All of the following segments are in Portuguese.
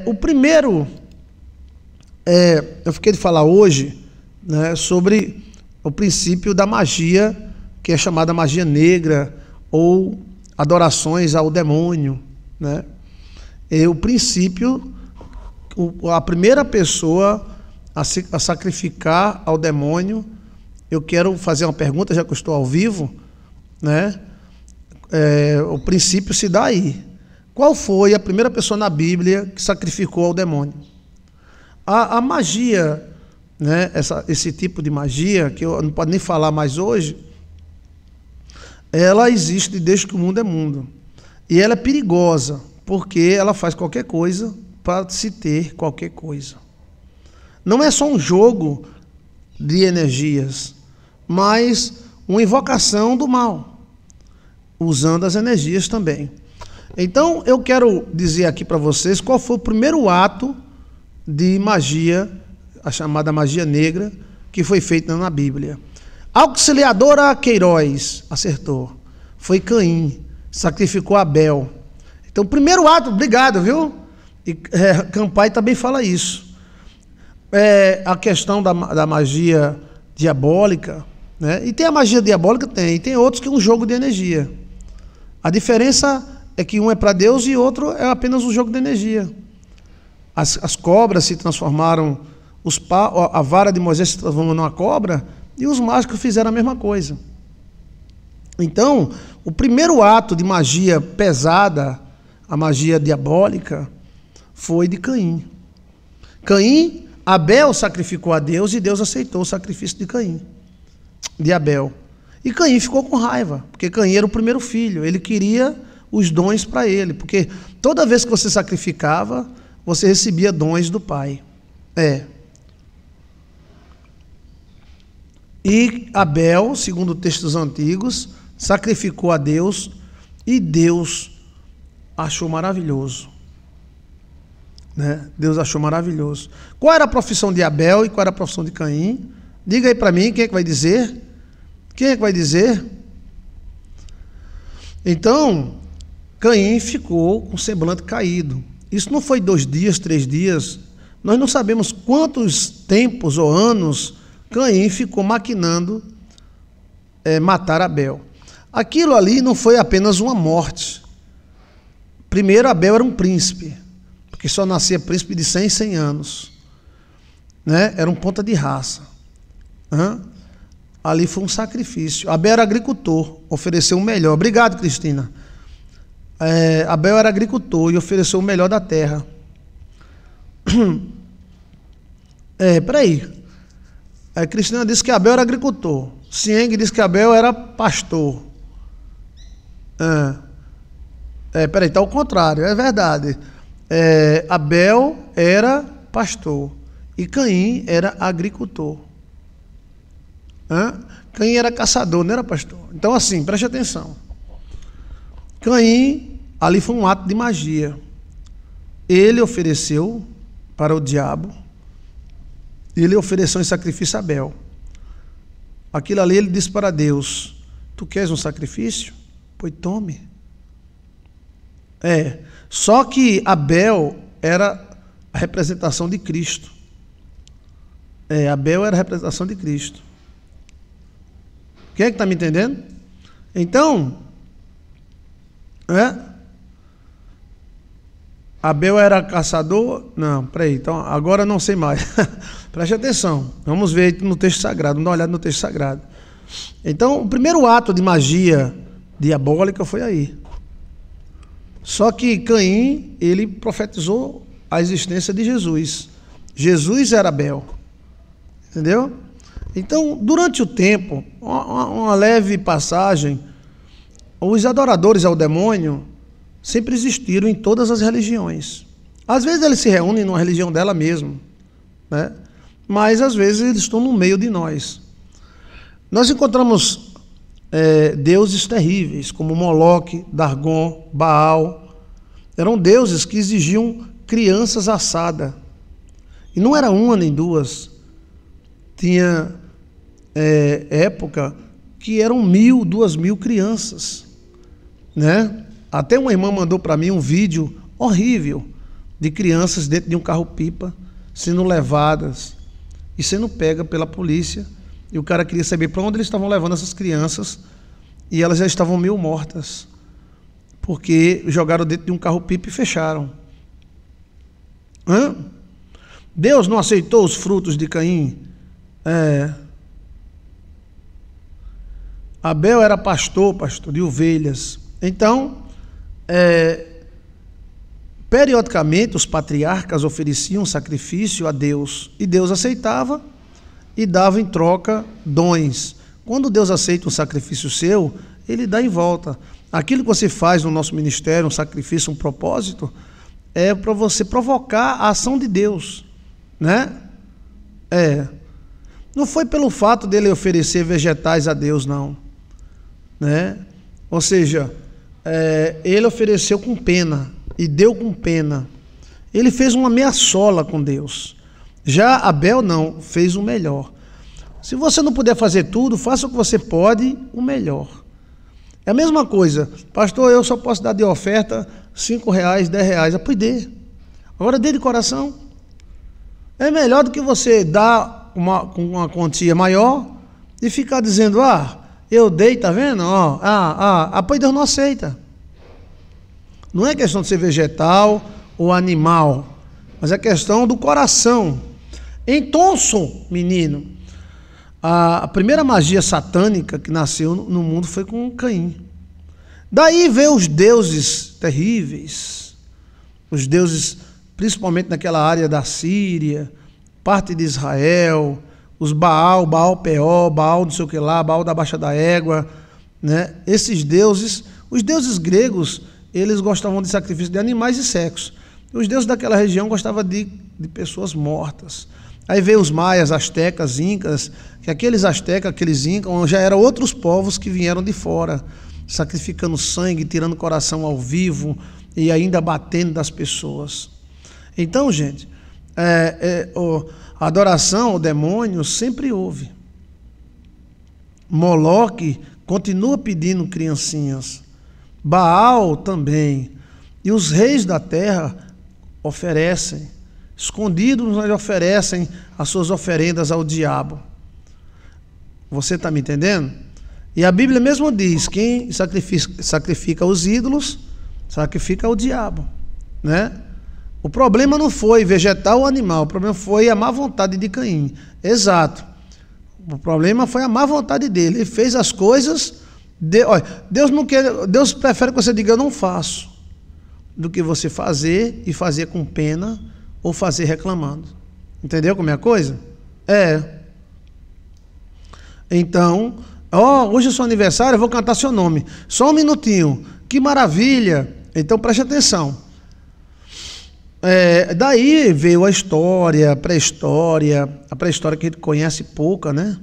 O primeiro, eu fiquei de falar hoje, né, sobre o princípio da magia, que é chamada magia negra, ou adorações ao demônio, né? O princípio, a primeira pessoa a sacrificar ao demônio, eu quero fazer uma pergunta, já que eu estou ao vivo, né? O princípio se dá aí. Qual foi a primeira pessoa na Bíblia que sacrificou ao demônio? A magia, né, esse tipo de magia, que eu não posso nem falar mais hoje, ela existe desde que o mundo é mundo. E ela é perigosa, porque ela faz qualquer coisa para se ter qualquer coisa. Não é só um jogo de energias, mas uma invocação do mal, usando as energias também. Então, eu quero dizer aqui para vocês qual foi o primeiro ato de magia, a chamada magia negra, que foi feita na Bíblia. Auxiliadora Queiroz, acertou. Foi Caim, sacrificou Abel. Então, o primeiro ato, obrigado, viu? E Campai também fala isso. A questão da magia diabólica, né? E tem a magia diabólica, e tem outros que é um jogo de energia. A diferença é que um é para Deus e outro é apenas um jogo de energia. As cobras se transformaram, a vara de Moisés se transformou numa cobra, e os mágicos fizeram a mesma coisa. Então, o primeiro ato de magia pesada, a magia diabólica, foi de Caim. Abel sacrificou a Deus e Deus aceitou o sacrifício de Abel. E Caim ficou com raiva, porque Caim era o primeiro filho, ele queria os dons para ele, porque toda vez que você sacrificava, você recebia dons do Pai. E Abel, segundo textos antigos, sacrificou a Deus e Deus achou maravilhoso. Né? Deus achou maravilhoso. Qual era a profissão de Abel e qual era a profissão de Caim? Diga aí para mim, quem é que vai dizer? Quem é que vai dizer? Então, Caim ficou com o semblante caído. Isso não foi 2 dias, 3 dias. Nós não sabemos quantos tempos ou anos Caim ficou maquinando matar Abel. Aquilo ali não foi apenas uma morte. Primeiro, Abel era um príncipe, porque só nascia príncipe de 100 em 100 anos. Né? Era um ponta de raça. Ali foi um sacrifício. Abel era agricultor, ofereceu o melhor. Obrigado, Cristina. Abel era agricultor e ofereceu o melhor da terra. Peraí. Cristina disse que Abel era agricultor. Sieng disse que Abel era pastor. Peraí, está ao contrário, é verdade. Abel era pastor e Caim era agricultor. Caim era caçador, não era pastor. Então, assim, preste atenção. Caim, ali foi um ato de magia. Ele ofereceu para o diabo, ele ofereceu em sacrifício a Abel. Aquilo ali ele disse para Deus: tu queres um sacrifício? Pois tome. Só que Abel era a representação de Cristo. Abel era a representação de Cristo. Quem é que está me entendendo? Então, Abel era caçador? Não, peraí, então agora não sei mais. Preste atenção, vamos ver no texto sagrado, vamos dar uma olhada no texto sagrado. Então, o primeiro ato de magia diabólica foi aí. Só que Caim, ele profetizou a existência de Jesus. Jesus era Abel. Entendeu? Então, durante o tempo, uma leve passagem, os adoradores ao demônio sempre existiram em todas as religiões. Às vezes eles se reúnem numa religião dela mesmo, né? Mas às vezes eles estão no meio de nós. Nós encontramos deuses terríveis, como Moloque, Dargon, Baal. Eram deuses que exigiam crianças assadas. E não era uma nem duas. Tinha época que eram 1.000, 2.000 crianças, né? Até uma irmã mandou para mim um vídeo horrível de crianças dentro de um carro-pipa, sendo levadas e sendo pega pela polícia. E o cara queria saber para onde eles estavam levando essas crianças, e elas já estavam meio mortas, porque jogaram dentro de um carro-pipa e fecharam. Deus não aceitou os frutos de Caim? Abel era pastor de ovelhas. Então, periodicamente os patriarcas ofereciam sacrifício a Deus, e Deus aceitava e dava em troca dons. Quando Deus aceita um sacrifício seu, Ele dá em volta. Aquilo que você faz no nosso ministério, um sacrifício, um propósito, é para você provocar a ação de Deus, né? Não foi pelo fato dele oferecer vegetais a Deus, não, né? Ou seja, ele ofereceu com pena e deu com pena. Ele fez uma meia-sola com Deus. Já Abel não, fez o melhor. Se você não puder fazer tudo, faça o que você pode, o melhor. É a mesma coisa, pastor, eu só posso dar de oferta R$5, R$10, pois dê. Agora dê de coração. É melhor do que você dar uma quantia maior e ficar dizendo, eu dei, tá vendo? Pois Deus não aceita. Não é questão de ser vegetal ou animal, mas é questão do coração. Então, menino, a primeira magia satânica que nasceu no mundo foi com Caim. Daí veio os deuses terríveis, os deuses principalmente naquela área da Síria, parte de Israel, os Baal Peor, Baal não sei o que lá, Baal da Baixa da Égua, né? Esses deuses, os deuses gregos, eles gostavam de sacrifício de animais e sexo. Os deuses daquela região gostavam de pessoas mortas. Aí veio os maias, astecas, incas, que aqueles astecas, aqueles incas, já eram outros povos que vieram de fora, sacrificando sangue, tirando o coração ao vivo e ainda batendo das pessoas. Então, gente, a adoração ao demônio sempre houve. Moloque continua pedindo criancinhas. Baal também. E os reis da terra oferecem. Escondidos, mas oferecem as suas oferendas ao diabo. Você está me entendendo? E a Bíblia mesmo diz, quem sacrifica os ídolos, sacrifica o diabo, né? O problema não foi vegetal ou animal, o problema foi a má vontade de Caim. Exato. O problema foi a má vontade dele. Ele fez as coisas. Olha, Deus prefere que você diga eu não faço, do que você fazer e fazer com pena ou fazer reclamando. Entendeu como é a coisa? Então, hoje é seu aniversário, eu vou cantar seu nome. Só um minutinho. Que maravilha. Então preste atenção. Daí veio a história, a pré-história que a gente conhece pouca, né?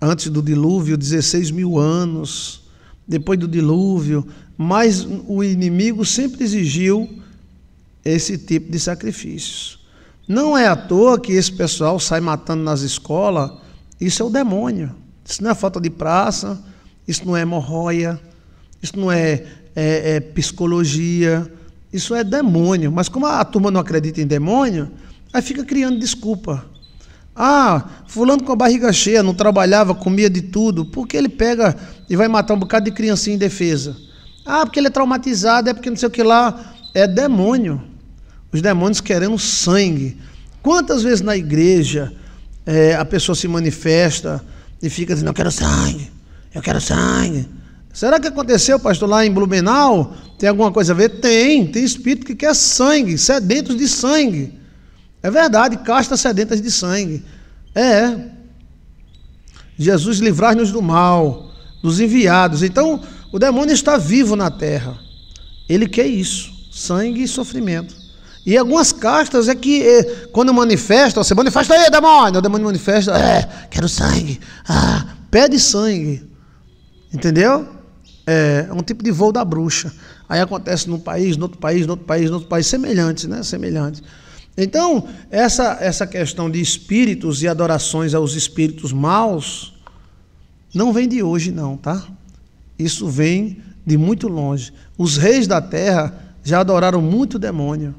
Antes do dilúvio, 16 mil anos, depois do dilúvio, mas o inimigo sempre exigiu esse tipo de sacrifícios. Não é à toa que esse pessoal sai matando nas escolas, isso é o demônio. Isso não é falta de praça, isso não é hemorroia, isso não é psicologia, isso é demônio. Mas como a turma não acredita em demônio, aí fica criando desculpa. Fulano com a barriga cheia, não trabalhava, comia de tudo, por que ele pega e vai matar um bocado de criancinha indefesa? Porque ele é traumatizado, é porque não sei o que lá. É demônio. Os demônios querendo sangue. Quantas vezes na igreja a pessoa se manifesta e fica dizendo, eu quero sangue, eu quero sangue. Será que aconteceu, pastor, lá em Blumenau? Tem alguma coisa a ver? Tem espírito que quer sangue, sedentos de sangue. É verdade, castas sedentas de sangue. Jesus livrar-nos do mal, dos enviados. Então, o demônio está vivo na terra. Ele quer isso, sangue e sofrimento. E algumas castas é que, quando manifesta, você manifesta aí, demônio. O demônio manifesta, quero sangue. Pede sangue. Entendeu? É um tipo de voo da bruxa. Aí acontece num país, no outro país, no outro país, no outro país, semelhantes, né? Semelhantes. Então, essa questão de espíritos e adorações aos espíritos maus não vem de hoje, não, tá? Isso vem de muito longe. Os reis da terra já adoraram muito demônio.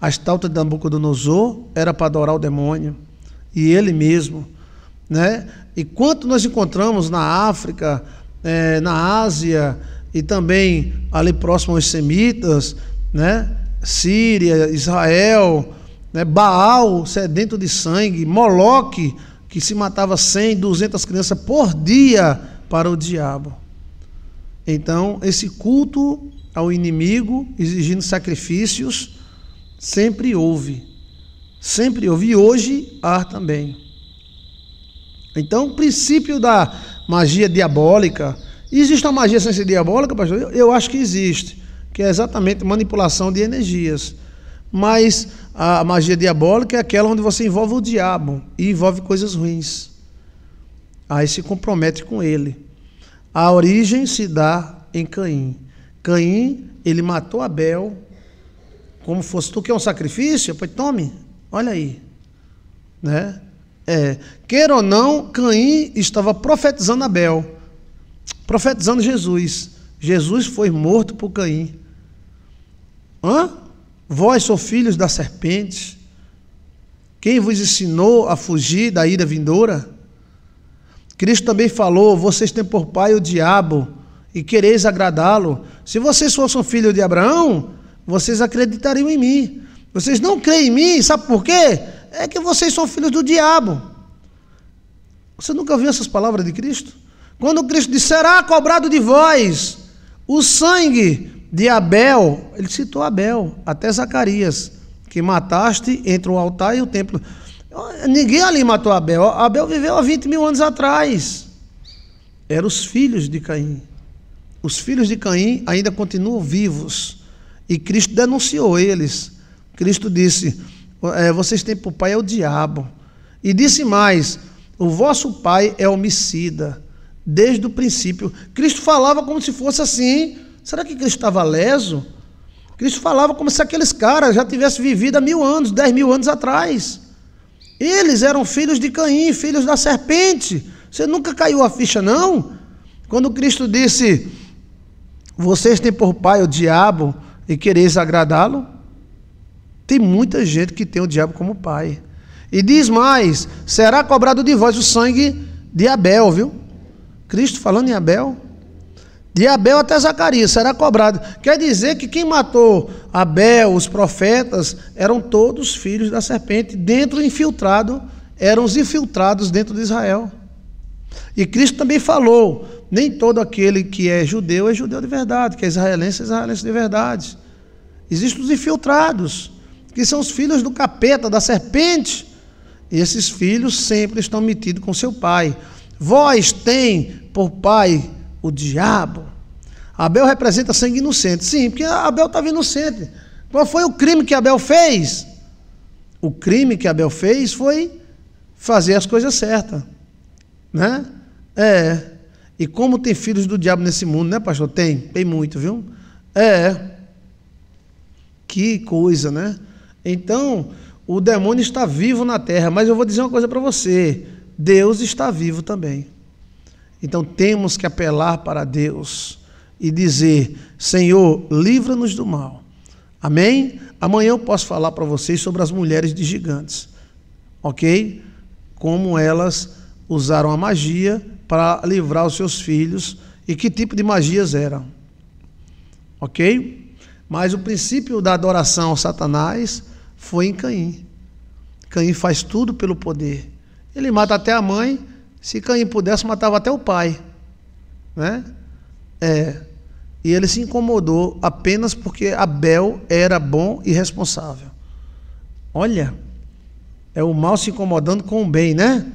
A estátua de Nabucodonosor era para adorar o demônio, e ele mesmo, né? E quanto nós encontramos na África, na Ásia, e também ali próximo aos semitas, né? Síria, Israel, né? Baal, sedento de sangue, Moloque, que se matava 100, 200 crianças por dia para o diabo. Então, esse culto ao inimigo, exigindo sacrifícios, sempre houve. Sempre houve, e hoje há também. Então, o princípio da magia diabólica, existe uma magia sem ser diabólica, pastor? Eu acho que existe, que é exatamente manipulação de energias. Mas a magia diabólica é aquela onde você envolve o diabo e envolve coisas ruins. Aí se compromete com ele. A origem se dá em Caim. Caim, ele matou Abel, como fosse, tu quer um sacrifício? Pois tome, olha aí. Né? Queira ou não, Caim estava profetizando Abel, profetizando Jesus. Jesus foi morto por Caim. Vós sois filhos da serpente. Quem vos ensinou a fugir da ira vindoura? Cristo também falou: vocês têm por pai o diabo e quereis agradá-lo. Se vocês fossem filhos de Abraão, vocês acreditariam em mim. Vocês não creem em mim, sabe por quê? É que vocês são filhos do diabo. Você nunca ouviu essas palavras de Cristo? Quando Cristo disse: será cobrado de vós o sangue de Abel, ele citou Abel, até Zacarias, que mataste entre o altar e o templo. Ninguém ali matou Abel. Abel viveu há 20 mil anos atrás. Eram os filhos de Caim. Os filhos de Caim ainda continuam vivos, e Cristo denunciou eles. Cristo disse: vocês têm por pai é o diabo. E disse mais: o vosso pai é homicida. Desde o princípio. Cristo falava como se fosse assim. Será que Cristo estava leso? Cristo falava como se aqueles caras já tivessem vivido há 1000 anos, 10 mil anos atrás. Eles eram filhos de Caim, filhos da serpente. Você nunca caiu a ficha, não? Quando Cristo disse: vocês têm por pai o diabo e quereis agradá-lo? Tem muita gente que tem o diabo como pai. E diz mais: será cobrado de vós o sangue de Abel, viu? Cristo falando em Abel. De Abel até Zacarias será cobrado. Quer dizer que quem matou Abel, os profetas, eram todos filhos da serpente. Dentro infiltrado, eram os infiltrados dentro de Israel. E Cristo também falou: nem todo aquele que é judeu de verdade, que é israelense de verdade. Existem os infiltrados, que são os filhos do capeta, da serpente. E esses filhos sempre estão metidos com seu pai. Vós tem por pai o diabo. Abel representa sangue inocente. Sim, porque Abel estava inocente. Qual foi o crime que Abel fez? O crime que Abel fez foi fazer as coisas certas. Né? E como tem filhos do diabo nesse mundo, né, pastor? Tem muito, viu? Que coisa, né? Então, o demônio está vivo na terra, mas eu vou dizer uma coisa para você: Deus está vivo também. Então temos que apelar para Deus e dizer: Senhor, livra-nos do mal. Amém? Amanhã eu posso falar para vocês sobre as mulheres de gigantes, ok? Como elas usaram a magia para livrar os seus filhos e que tipo de magias eram, ok? Mas o princípio da adoração ao Satanás foi em Caim. Caim faz tudo pelo poder. Ele mata até a mãe. Se Caim pudesse, matava até o pai, né? E ele se incomodou apenas porque Abel era bom e responsável. Olha, é o mal se incomodando com o bem, né?